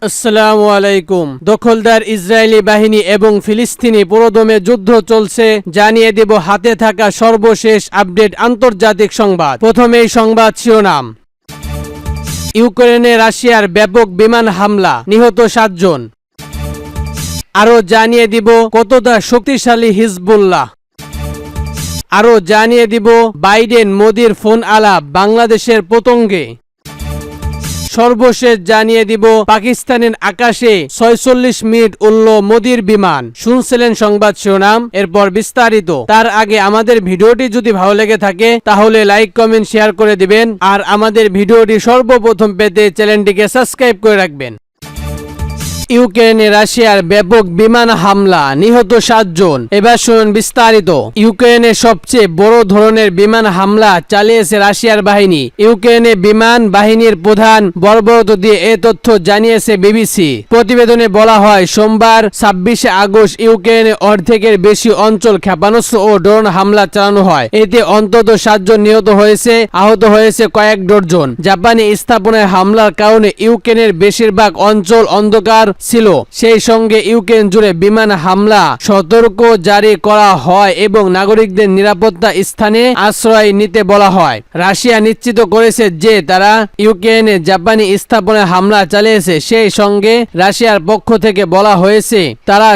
আসসালামু আলাইকুম। দখলদার ইসরায়েলি বাহিনী এবং ফিলিস্তিনি পুরোদমে যুদ্ধ চলছে, জানিয়ে দেব হাতে থাকা সর্বশেষ আপডেট আন্তর্জাতিক সংবাদ। প্রথমেই সংবাদ শিরোনাম। ইউক্রেনে রাশিয়ার ব্যাপক বিমান হামলা, নিহত 7 জন। আরও জানিয়ে দিব কতটা শক্তিশালী হিজবুল্লাহ। আরও জানিয়ে দিব বাইডেন মোদির ফোন আলাপ বাংলাদেশের পতঙ্গে। সর্বশেষ জানিয়ে দিব পাকিস্তানের আকাশে 46 মিনিট উড়ল মোদির বিমান। শুনছিলেন সংবাদ শিরোনাম, এরপর বিস্তারিত। তার আগে আমাদের ভিডিওটি যদি ভালো লেগে থাকে তাহলে লাইক কমেন্ট শেয়ার করে দিবেন, আর আমাদের ভিডিওটি সর্বপ্রথম পেতে চ্যানেলটিকে সাবস্ক্রাইব করে রাখবেন। ইউক্রেনে রাশিয়ার ব্যাপক বিমান হামলা, নিহত 7 জন। এবার শুনুন বিস্তারিত। ইউক্রেনে সবচেয়ে বড় ধরনের বিমান হামলা চালিয়েছে রাশিয়ার বাহিনী। ইউক্রেনে বিমান বাহিনীর প্রধান বর্বরত দিয়ে এ তথ্য জানিয়েছে বিবিসি। প্রতিবেদনে বলা হয়, সোমবার 26 আগস্ট ইউক্রেনে অর্ধেকের বেশি অঞ্চল ক্ষেপণাস্ত্র ও ড্রোন হামলা চালানো হয়। এতে অন্তত 7 জন নিহত হয়েছে, আহত হয়েছে কয়েক ডজন। জাপানি স্থাপনায় হামলার কারণে ইউক্রেনের বেশিরভাগ অঞ্চল অন্ধকার ছিল। সেই সঙ্গে ইউক্রেন জুড়ে বিমান হামলা সতর্ক জারি করা হয় এবং নাগরিকদের নিরাপত্তা স্থানে আশ্রয় নিতে বলা হয়। রাশিয়া নিশ্চিত করেছে যে তারা ইউক্রেনে জাপানি স্থাপনায় হামলা চালিয়েছে। সেই সঙ্গে রাশিয়ার পক্ষ থেকে বলা হয়েছে তারা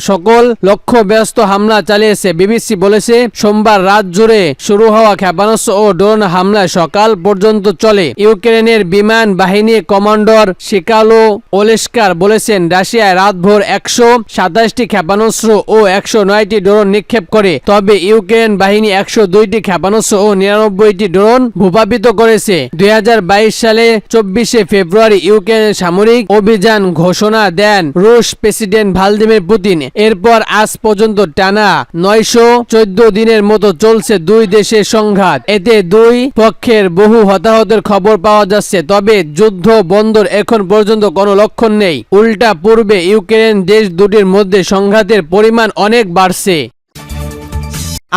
সকল লক্ষ্যব্যস্ত হামলা চালিয়েছে। বিবিসি বলেছে, সোমবার রাত জুড়ে শুরু হওয়া ক্ষেপণাস্ত্র ও ড্রোন হামলা সকাল পর্যন্ত চলে। ইউক্রেনের বিমান বাহিনী কমান্ডার শিকালো ওলেস্কার বলেছেন, রাশিয়ায় রাতভর 127টি ক্ষেপণাস্ত্র ও 109টি ড্রোন নিক্ষেপ করে। তবে ইউক্রেন বাহিনী 102টি ক্ষেপণাস্ত্র ও 99টি ড্রোন ভূপাতিত করেছে। 2022 সালে 24 ফেব্রুয়ারি ইউক্রেনের সামরিক অভিযান ঘোষণা দেন রুশ প্রেসিডেন্ট ভ্লাদিমির পুতিন। এরপর আজ পর্যন্ত টানা 914 দিনের মতো চলছে দুই দেশের সংঘাত। এতে দুই পক্ষের বহু হতাহতের খবর পাওয়া যাচ্ছে, তবে যুদ্ধ বন্ধের এখন পর্যন্ত কোনো লক্ষণ নেই। উল্টা পূর্বে ইউক্রেন দেশ দুটির মধ্যে সংঘাতের পরিমাণ অনেক বাড়ছে।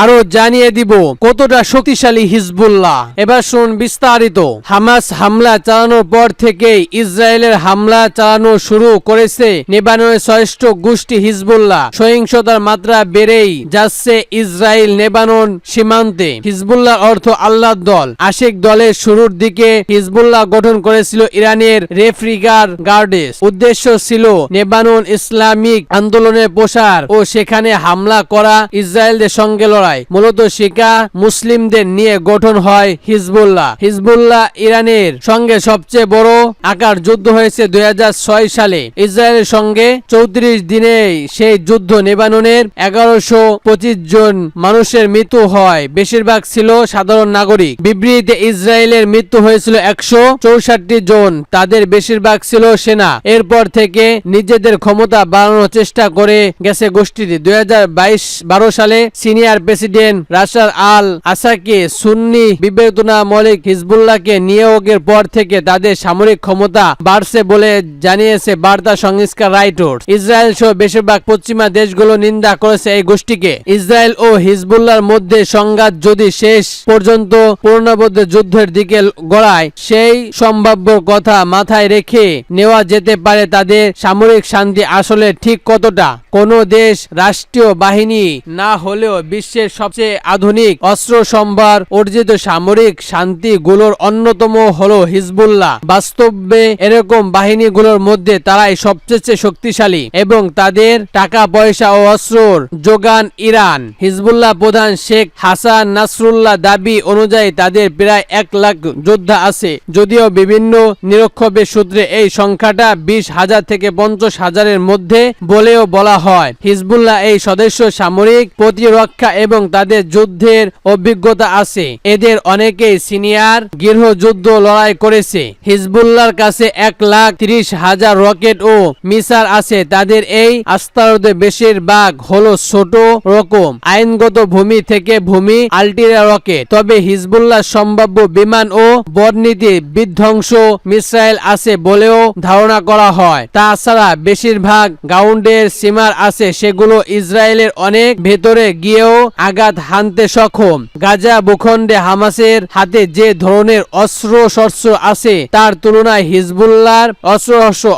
আরো জানিয়ে দিব কতটা শক্তিশালী হিজবুল্লাহ। এবার শুনুন বিস্তারিত। হামাস হামলা চালানোর পর থেকেই ইসরায়েলের হামলা চালানো শুরু করেছে লেবাননের শ্রেষ্ঠ গোষ্ঠী হিজবুল্লাহ। সহিংসতার মাত্রা বেড়েই যাচ্ছে ইসরায়েল লেবানন সীমান্তে। হিজবুল্লাহ অর্থ আল্লাহর দল। আশিক দলের শুরুর দিকে হিজবুল্লাহ গঠন করেছিল ইরানের রেফ্রিগার গার্ডেস। উদ্দেশ্য ছিল লেবানন ইসলামিক আন্দোলনের প্রসার ও সেখানে হামলা করা ইসরায়েলদের সঙ্গে লড়াই। মূলত শিয়া মুসলিমদের নিয়ে গঠন হয় হিজবুল্লাহ। হিজবুল্লাহ ইরানের সঙ্গে সবচেয়ে বড় আকার যুদ্ধ হয়েছে 2006 সালে ইসরায়েলের সঙ্গে। 34 দিনেই সেই যুদ্ধ লেবাননের 1125 জন মানুষের মৃত্যু হয়, বেশিরভাগ ছিল সাধারণ নাগরিক। বিবৃতিতে ইসরায়েলের মৃত্যু হয়েছিল 164 জন, তাদের বেশিরভাগ ছিল সেনা। এরপর থেকে নিজেদের ক্ষমতা বাড়ানোর চেষ্টা করে গেছে গোষ্ঠীটি। 2012 সালে সিনিয়র প্রেসিডেন্ট রাশার আল আসাদকে সুন্নি বিবেচনামূলক হিজবুল্লাহকে নিয়োগের পর থেকে তাদের সামরিক ক্ষমতা বাড়ছে বলে জানিয়েছে বার্তা সংস্থা রাইটার্স। ইসরায়েল সহ বেশিরভাগ পশ্চিমা দেশগুলো নিন্দা করেছে এই গোষ্ঠীকে। ইসরায়েল ও হিজবুল্লাহর মধ্যে সংঘাত যদি শেষ পর্যন্ত পূর্ণবদ্ধ যুদ্ধের দিকে গড়ায়, সেই সম্ভাব্য কথা মাথায় রেখে নেওয়া যেতে পারে তাদের সামরিক শান্তি আসলে ঠিক কতটা। কোন দেশ রাষ্ট্রীয় বাহিনী না হলেও বিশ্বের সবচেয়ে আধুনিক অস্ত্র সম্ভার অর্জিত সামরিক শান্তিগুলোর অন্যতম হলো হিজবুল্লাহ। বাস্তবে এরকম বাহিনীগুলোর মধ্যে তারাই সবচেয়ে শক্তিশালী এবং তাদের টাকা পয়সা ও অস্ত্রর যোগান ইরান। হিজবুল্লাহ প্রধান শেখ হাসান নাসরুল্লাহ দাবি অনুযায়ী তাদের প্রায় 1 লাখ যোদ্ধা আছে, যদিও বিভিন্ন নিরীক্ষকের সূত্রে এই সংখ্যাটা 20,000 থেকে 50,000-এর মধ্যে বলেও বলা হয়। হিজবুল্লাহ এই সদস্য সামরিক প্রতিরক্ষা এবং তাদের যুদ্ধের অভিজ্ঞতা আছে। এদের অনেকেই সিনিয়র গৃহযুদ্ধ লড়াই করেছে। হিজবুল্লাহর কাছে 1,30,000 রকেট ও মিসাইল আছে। তাদের এই অস্ত্রের বেশিরভাগ হলো ছোট রকম আইনগত ভূমি থেকে ভূমি আল্টিরা রকেট। তবে হিজবুল্লাহ সম্ভাব্য বিমান ও বর্ণিত বিধ্বংস মিসাইল আছে বলেও ধারণা করা হয়। তাছাড়া বেশিরভাগ গ্রাউন্ডের সীমার আছে, সেগুলো ইসরায়েলের অনেক ভেতরে গিয়েও আঘাত হানতে সক্ষম। গাজা ভূখণ্ডে হামাসের হাতে যে ধরনের অস্ত্র শস্ত্র আছে তার তুলনায় হিজবুল্লাহর অস্ত্র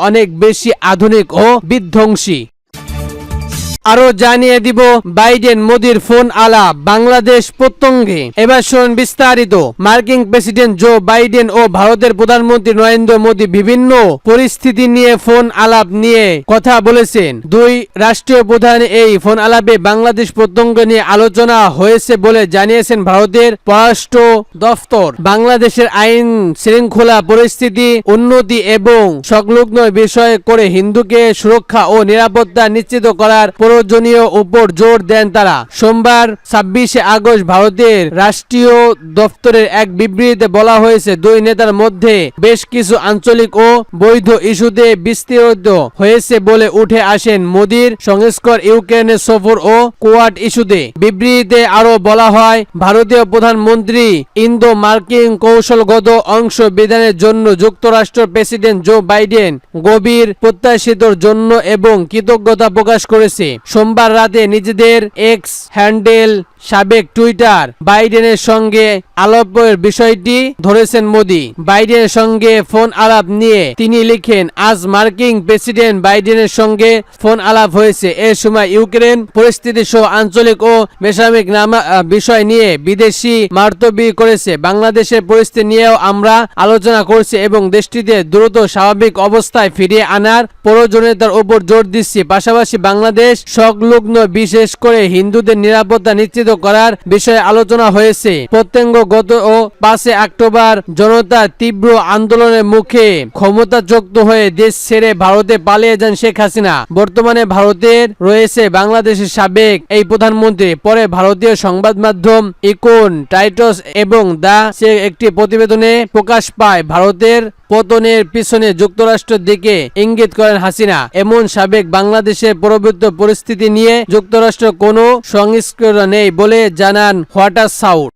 অনেক বেশি আধুনিক ও বিধ্বংসী। আরো জানিয়ে দিব বাইডেন মোদির ফোন আলাপ বাংলাদেশ প্রসঙ্গে। এবার শুনুন বিস্তারিত। মার্কিন প্রেসিডেন্ট জো বাইডেন ও ভারতের প্রধানমন্ত্রী নরেন্দ্র মোদী বিভিন্ন পরিস্থিতি নিয়ে ফোন আলাপ নিয়ে কথা বলেছেন। দুই রাষ্ট্রীয় প্রধান এই ফোন আলাপে বাংলাদেশ প্রসঙ্গ নিয়ে আলোচনা হয়েছে বলে জানিয়েছেন ভারতের পররাষ্ট্র দফতর। বাংলাদেশের আইন শৃঙ্খলা পরিস্থিতি উন্নতি এবং সংলগ্ন বিষয় করে হিন্দুকে সুরক্ষা ও নিরাপত্তা নিশ্চিত করার প্রয়োজনীয় উপর জোর দেন তারা। সোমবার 26শে আগস্ট ভারতের রাষ্ট্রীয় দফতরের এক বিবৃতিতে বলা হয়েছে দুই নেতার মধ্যে বেশ কিছু আঞ্চলিক ও বৈধ ইস্যুতে বিস্তৃত হয়েছে বলে উঠে আসেন মোদির সংস্কার ইউক্রেনের সফর ও কোয়াড ইস্যুতে। বিবৃতিতে আরো বলা হয় ভারতীয় প্রধানমন্ত্রী ইন্দো মার্কিন কৌশলগত অংশ বিধানের জন্য যুক্তরাষ্ট্র প্রেসিডেন্ট জো বাইডেন গভীর প্রত্যাশিতর জন্য এবং কৃতজ্ঞতা প্রকাশ করেছে। সোমবার রাতে নিজেদের এক্স হ্যান্ডেল সাবেক টুইটার বাইডেনের সঙ্গে আলাপের বিষয়টি ধরেছেন মোদি। বাইডেনের সঙ্গে ফোন আলাপ নিয়ে তিনি লিখেন, আজ মার্কিন প্রেসিডেন্ট বাইডেনের সঙ্গে ফোন আলাপ হয়েছে। এ সময় ইউক্রেন পরিস্থিতি সহ আঞ্চলিক ও বেসামরিক বিষয় নিয়ে বিদেশি মন্তব্য করেছে। বাংলাদেশের পরিস্থিতি নিয়েও আমরা আলোচনা করছি এবং দেশটিতে দ্রুত স্বাভাবিক অবস্থায় ফিরিয়ে আনার প্রয়োজনীয়তার উপর জোর দিচ্ছি। পাশাপাশি বাংলাদেশ সংলগ্ন বিশেষ করে হিন্দুদের নিরাপত্তা নিশ্চিত করার বিষয়ে আলোচনা হয়েছে। প্রত্যঙ্গ গত 5 অক্টোবর জনতার তীব্র আন্দোলনের মুখে ক্ষমতাচ্যুত হয়ে দেশ ছেড়ে ভারতে পালিয়ে যান শেখ হাসিনা। বর্তমানে ভারতের রয়েছে বাংলাদেশের সাবেক এই প্রধানমন্ত্রী। পরে ভারতীয় সংবাদ মাধ্যম ইকন টাইটস এবং দা সে একটি প্রতিবেদনে প্রকাশ পায় ভারতের পতনের পিছনে যুক্তরাষ্ট্রের দিকে ইঙ্গিত করেন হাসিনা। এমন সাবেক বাংলাদেশের পরবর্তী পরিস্থিতি নিয়ে যুক্তরাষ্ট্র কোনো সংস্কার নেই বলে জানান হোয়াটার সাউথ।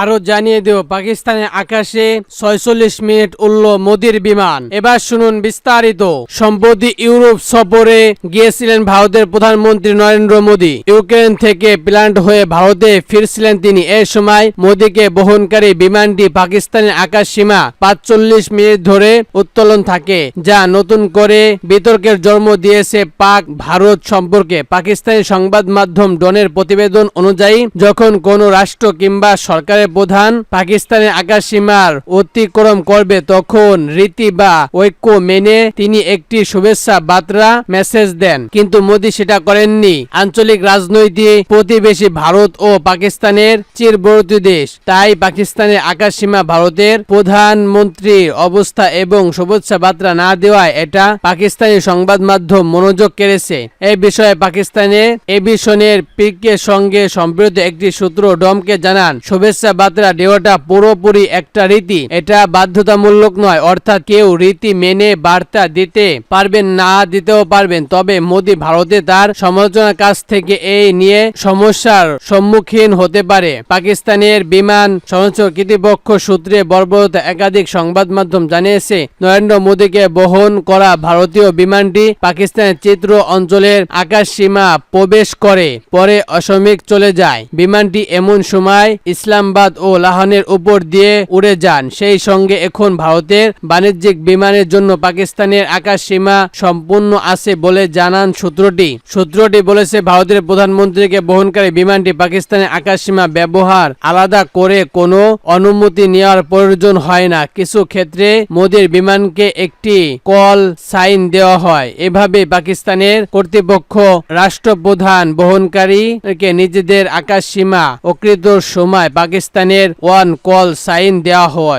আরো জানিয়ে দেব পাকিস্তানের আকাশে 46 মিনিট উড়ল মোদির বিমান। এবার শুনুন বিস্তারিত। সম্প্রতি ইউরোপ সফরে গিয়েছিলেন ভারতের প্রধানমন্ত্রী নরেন্দ্র মোদী। ইউক্রেন থেকে প্ল্যান্ট হয়ে ভারতে ফিরছিলেন তিনি। এ সময় মোদীকে বহনকারী বিমানটি পাকিস্তানের আকাশ সীমা 45 মিনিট ধরে উত্তোলন থাকে, যা নতুন করে বিতর্কের জন্ম দিয়েছে পাক ভারত সম্পর্কে। পাকিস্তানি সংবাদ মাধ্যম ডনের প্রতিবেদন অনুযায়ী যখন কোনো রাষ্ট্র কিংবা সরকারের প্রধান পাকিস্তানের আকাশ সীমার অতিক্রম করবে তখন রীতি বা ঐক্য মেনে তিনি একটি শুভেচ্ছা বার্তা মেসেজ দেন, কিন্তু মোদী সেটা করেননি। আঞ্চলিক রাজনৈতিক প্রতিবেশী ভারত ও পাকিস্তানের চিরবর্তী দেশ, তাই পাকিস্তানের আকাশ সীমা ভারতের প্রধানমন্ত্রীর অবস্থা এবং শুভেচ্ছা বার্তা না দেওয়ায় এটা পাকিস্তানি সংবাদ মাধ্যম মনোযোগ কেড়েছে। এই বিষয়ে পাকিস্তানের এভিশনের পিকের সঙ্গে সম্পর্কিত একটি সূত্র ডমকে জানান, শুভেচ্ছা বার্তা দেওয়াটা পুরোপুরি একটা রীতি, এটা বাধ্যতামূলক নয়। অর্থাৎ কেউ রীতি মেনে বার্তা দিতে পারবেন, না দিতেও পারবেন। তবে মোদী ভারতে তার সমালোচনার কাছ থেকে এই নিয়ে সমস্যার সম্মুখীন হতে পারে। পাকিস্তানের বিমান সংস্থার কর্তৃপক্ষ সূত্রে বর্বরত একাধিক সংবাদ মাধ্যম জানিয়েছে নরেন্দ্র মোদীকে বহন করা ভারতীয় বিমানটি পাকিস্তানের চিত্র অঞ্চলের আকাশ সীমা প্রবেশ করে পরে অসমিক চলে যায়। বিমানটি এমন সময় ইসলামাবাদ ও লাহোরের উপর দিয়ে উড়ে যান। সেই সঙ্গে এখন ভারতের বাণিজ্যিক বিমানের জন্য পাকিস্তানের আকাশ সীমা সম্পূর্ণ আছে বলে জানান সূত্রটি বলেছে ভারতের প্রধানমন্ত্রীকে বহনকারী বিমানটি পাকিস্তানের আকাশ সীমা ব্যবহার আলাদা করে কোনো অনুমতি নেওয়ার প্রয়োজন হয় না। কিছু ক্ষেত্রে মোদীর বিমানকে একটি কল সাইন দেওয়া হয়। এভাবে পাকিস্তানের কর্তৃপক্ষ রাষ্ট্রপ্রধান বহনকারীকে নিজেদের আকাশ সীমা অকৃতর সময় পাকিস্তানের ওয়ান কল সাইন দেওয়া হয়।